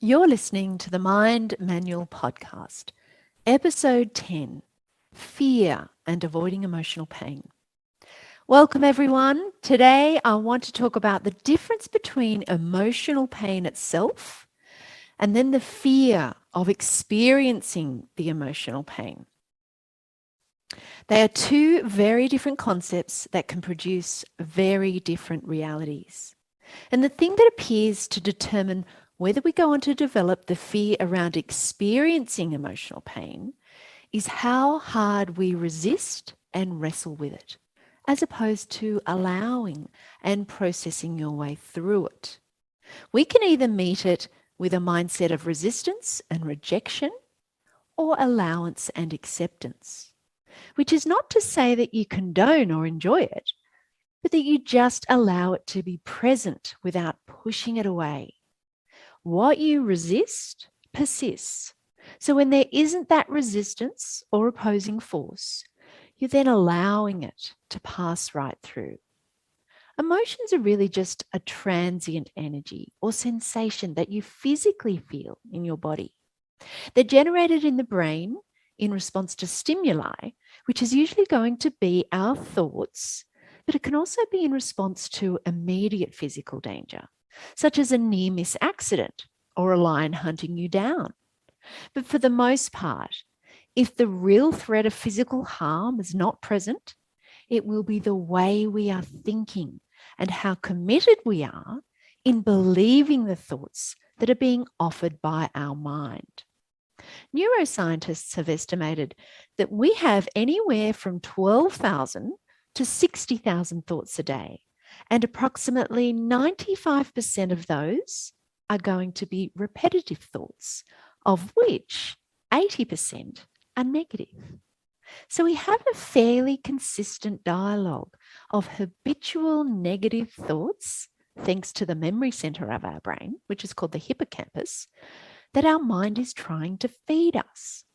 You're listening to the Mind Manual Podcast, Episode 10, Fear and Avoiding Emotional Pain. Welcome, everyone. Today, I want to talk about the difference between emotional pain itself and then the fear of experiencing the emotional pain. They are two very different concepts that can produce very different realities. And the thing that appears to determine whether we go on to develop the fear around experiencing emotional pain is how hard we resist and wrestle with it, as opposed to allowing and processing your way through it. We can either meet it with a mindset of resistance and rejection or allowance and acceptance, which is not to say that you condone or enjoy it, but that you just allow it to be present without pushing it away. What you resist persists. So when there isn't that resistance or opposing force, you're then allowing it to pass right through. Emotions are really just a transient energy or sensation that you physically feel in your body. They're generated in the brain in response to stimuli, which is usually going to be our thoughts, but it can also be in response to immediate physical danger, such as a near-miss accident or a lion hunting you down. But for the most part, if the real threat of physical harm is not present, it will be the way we are thinking and how committed we are in believing the thoughts that are being offered by our mind. Neuroscientists have estimated that we have anywhere from 12,000 to 60,000 thoughts a day, and approximately 95% of those are going to be repetitive thoughts, of which 80% are negative. So we have a fairly consistent dialogue of habitual negative thoughts, thanks to the memory center of our brain, which is called the hippocampus, that our mind is trying to feed us.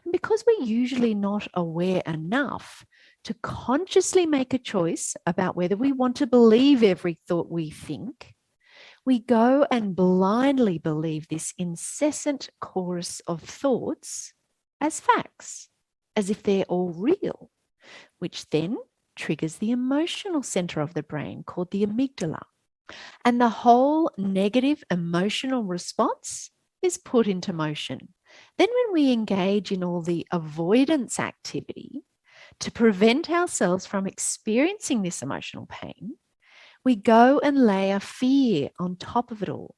And because we're usually not aware enough to consciously make a choice about whether we want to believe every thought we think, we go and blindly believe this incessant chorus of thoughts as facts, as if they're all real, which then triggers the emotional center of the brain called the amygdala. And the whole negative emotional response is put into motion. Then, when we engage in all the avoidance activity to prevent ourselves from experiencing this emotional pain, we go and layer fear on top of it all.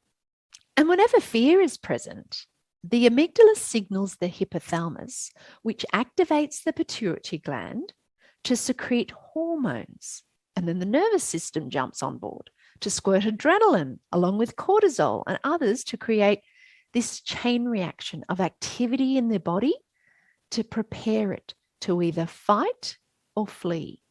And whenever fear is present, the amygdala signals the hypothalamus, which activates the pituitary gland to secrete hormones. And then the nervous system jumps on board to squirt adrenaline along with cortisol and others to create this chain reaction of activity in the body to prepare it to either fight or flee.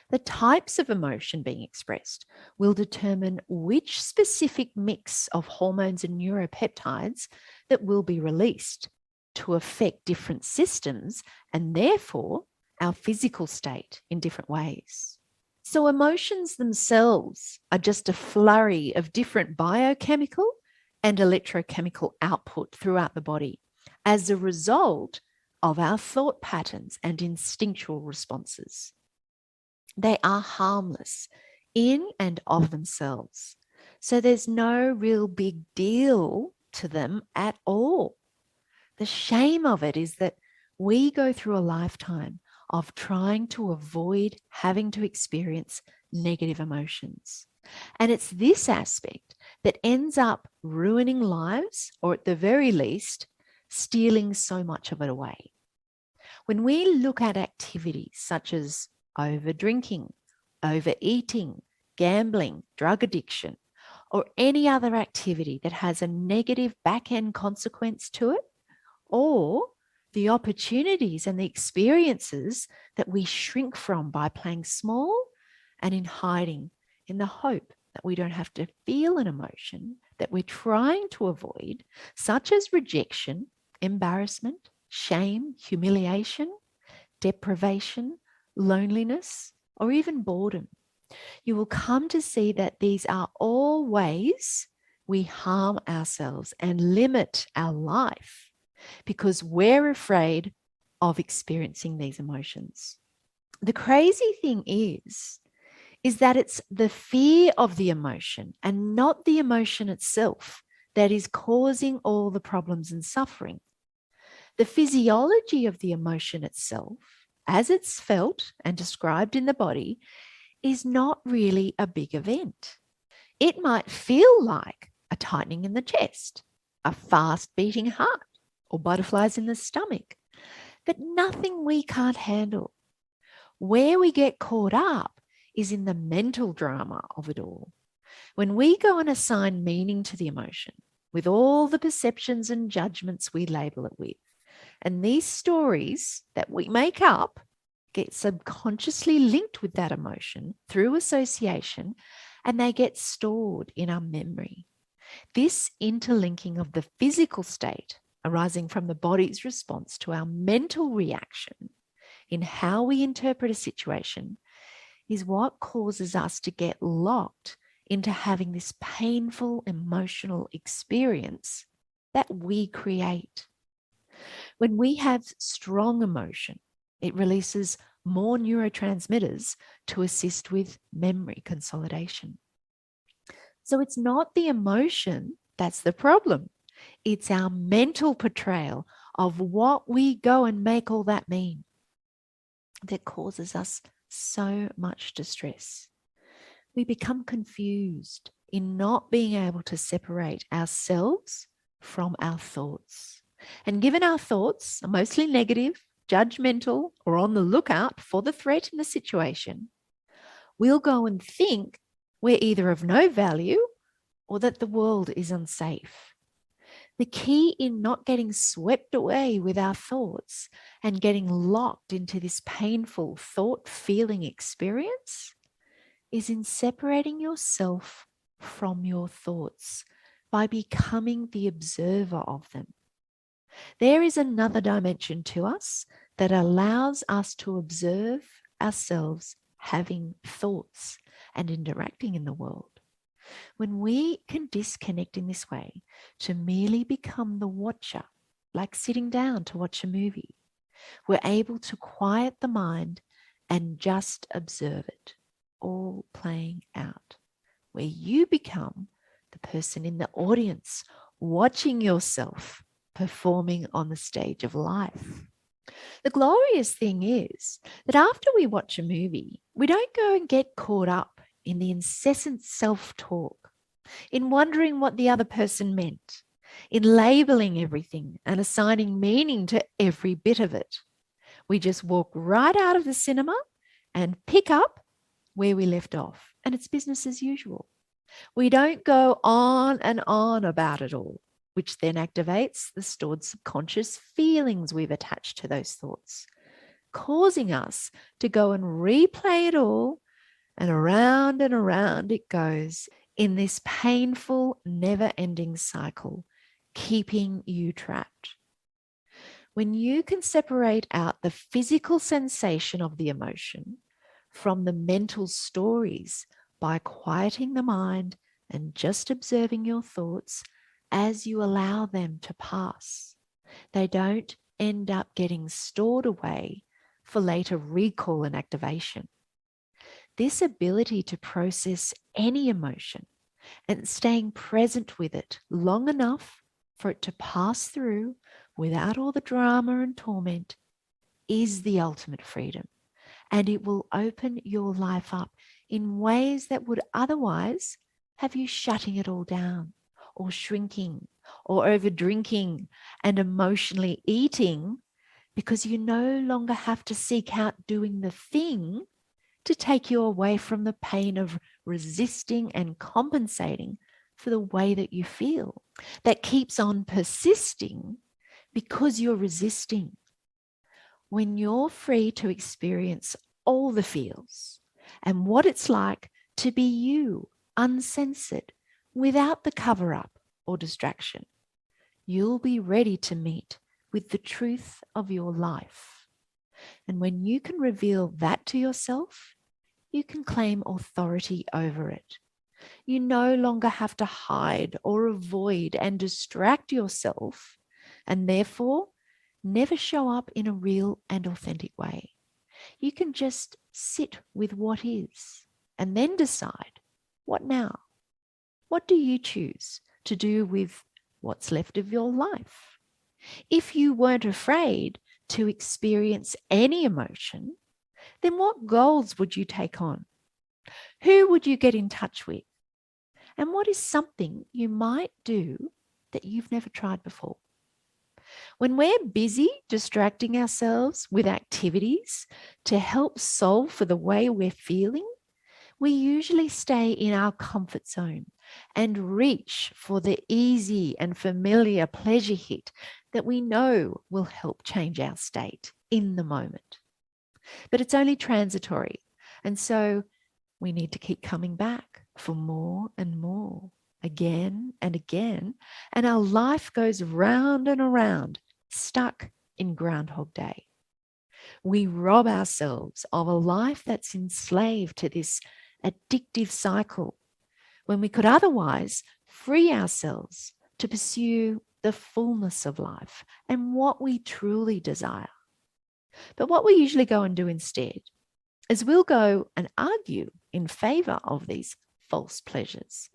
The types of emotion being expressed will determine which specific mix of hormones and neuropeptides that will be released to affect different systems and therefore our physical state in different ways. So emotions themselves are just a flurry of different biochemical and electrochemical output throughout the body as a result of our thought patterns and instinctual responses. They are harmless in and of themselves. So there's no real big deal to them at all. The shame of it is that we go through a lifetime of trying to avoid having to experience negative emotions. And it's this aspect that ends up ruining lives, or at the very least, stealing so much of it away. When we look at activities such as over drinking, overeating, gambling, drug addiction, or any other activity that has a negative back-end consequence to it, or the opportunities and the experiences that we shrink from by playing small and in hiding in the hope that we don't have to feel an emotion that we're trying to avoid, such as rejection, embarrassment, shame, humiliation, deprivation, loneliness, or even boredom. You will come to see that these are all ways we harm ourselves and limit our life because we're afraid of experiencing these emotions. The crazy thing is that it's the fear of the emotion and not the emotion itself that is causing all the problems and suffering. The physiology of the emotion itself, as it's felt and described in the body, is not really a big event. It might feel like a tightening in the chest, a fast beating heart, or butterflies in the stomach, but nothing we can't handle. Where we get caught up is in the mental drama of it all. When we go and assign meaning to the emotion with all the perceptions and judgments we label it with, and these stories that we make up get subconsciously linked with that emotion through association, and they get stored in our memory. This interlinking of the physical state arising from the body's response to our mental reaction in how we interpret a situation is what causes us to get locked into having this painful emotional experience that we create. When we have strong emotion, it releases more neurotransmitters to assist with memory consolidation. So it's not the emotion that's the problem. It's our mental portrayal of what we go and make all that mean that causes us so much distress. We become confused in not being able to separate ourselves from our thoughts. And given our thoughts are mostly negative, judgmental, or on the lookout for the threat in the situation, we'll go and think we're either of no value or that the world is unsafe. The key in not getting swept away with our thoughts and getting locked into this painful thought-feeling experience is in separating yourself from your thoughts by becoming the observer of them. There is another dimension to us that allows us to observe ourselves having thoughts and interacting in the world. When we can disconnect in this way to merely become the watcher, like sitting down to watch a movie, we're able to quiet the mind and just observe it, all playing out, where you become the person in the audience watching yourself performing on the stage of life. The glorious thing is that after we watch a movie, we don't go and get caught up in the incessant self-talk, in wondering what the other person meant, in labeling everything and assigning meaning to every bit of it. We just walk right out of the cinema and pick up where we left off, and it's business as usual. We don't go on and on about it all, which then activates the stored subconscious feelings we've attached to those thoughts, causing us to go and replay it all, and around it goes in this painful, never-ending cycle, keeping you trapped. When you can separate out the physical sensation of the emotion from the mental stories by quieting the mind and just observing your thoughts as you allow them to pass, they don't end up getting stored away for later recall and activation. This ability to process any emotion and staying present with it long enough for it to pass through without all the drama and torment is the ultimate freedom. And it will open your life up in ways that would otherwise have you shutting it all down or shrinking or over drinking and emotionally eating, because you no longer have to seek out doing the thing to take you away from the pain of resisting and compensating for the way that you feel. That keeps on persisting because you're resisting. When you're free to experience all the feels and what it's like to be you, uncensored, without the cover-up or distraction, you'll be ready to meet with the truth of your life. And when you can reveal that to yourself, you can claim authority over it. You no longer have to hide or avoid and distract yourself, and therefore never show up in a real and authentic way. You can just sit with what is and then decide, what now? What do you choose to do with what's left of your life? If you weren't afraid to experience any emotion, then what goals would you take on? Who would you get in touch with? And what is something you might do that you've never tried before? When we're busy distracting ourselves with activities to help solve for the way we're feeling, we usually stay in our comfort zone and reach for the easy and familiar pleasure hit that we know will help change our state in the moment. But it's only transitory. And so we need to keep coming back for more and more, again and again. And our life goes round and around, stuck in Groundhog Day. We rob ourselves of a life that's enslaved to this addictive cycle when we could otherwise free ourselves to pursue the fullness of life and what we truly desire. But what we usually go and do instead is we'll go and argue in favor of these false pleasures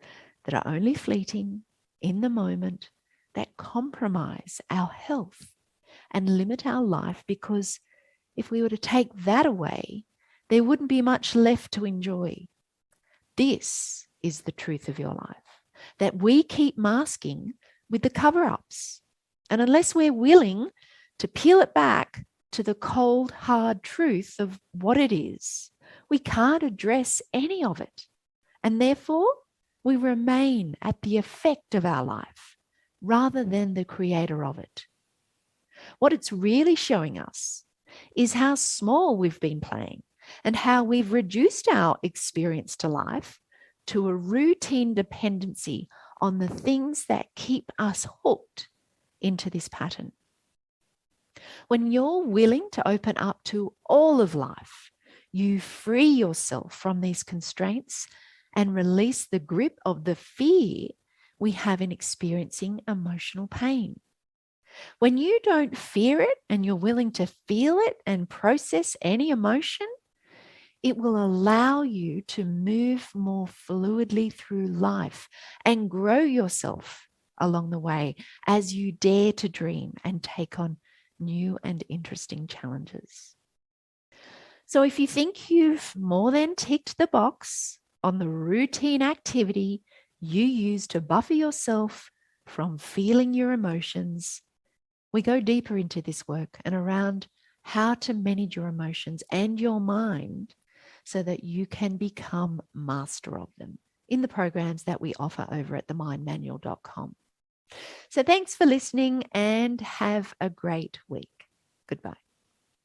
that are only fleeting in the moment, that compromise our health and limit our life, because if we were to take that away, there wouldn't be much left to enjoy. This is the truth of your life that we keep masking with the cover-ups. And unless we're willing to peel it back to the cold, hard truth of what it is, we can't address any of it. And therefore, we remain at the effect of our life rather than the creator of it. What it's really showing us is how small we've been playing and how we've reduced our experience to life to a routine dependency on the things that keep us hooked into this pattern. When you're willing to open up to all of life, you free yourself from these constraints and release the grip of the fear we have in experiencing emotional pain. When you don't fear it and you're willing to feel it and process any emotion, it will allow you to move more fluidly through life and grow yourself along the way as you dare to dream and take on new and interesting challenges. So if you think you've more than ticked the box on the routine activity you use to buffer yourself from feeling your emotions, we go deeper into this work and around how to manage your emotions and your mind so that you can become master of them in the programs that we offer over at themindmanual.com. So thanks for listening and have a great week. Goodbye.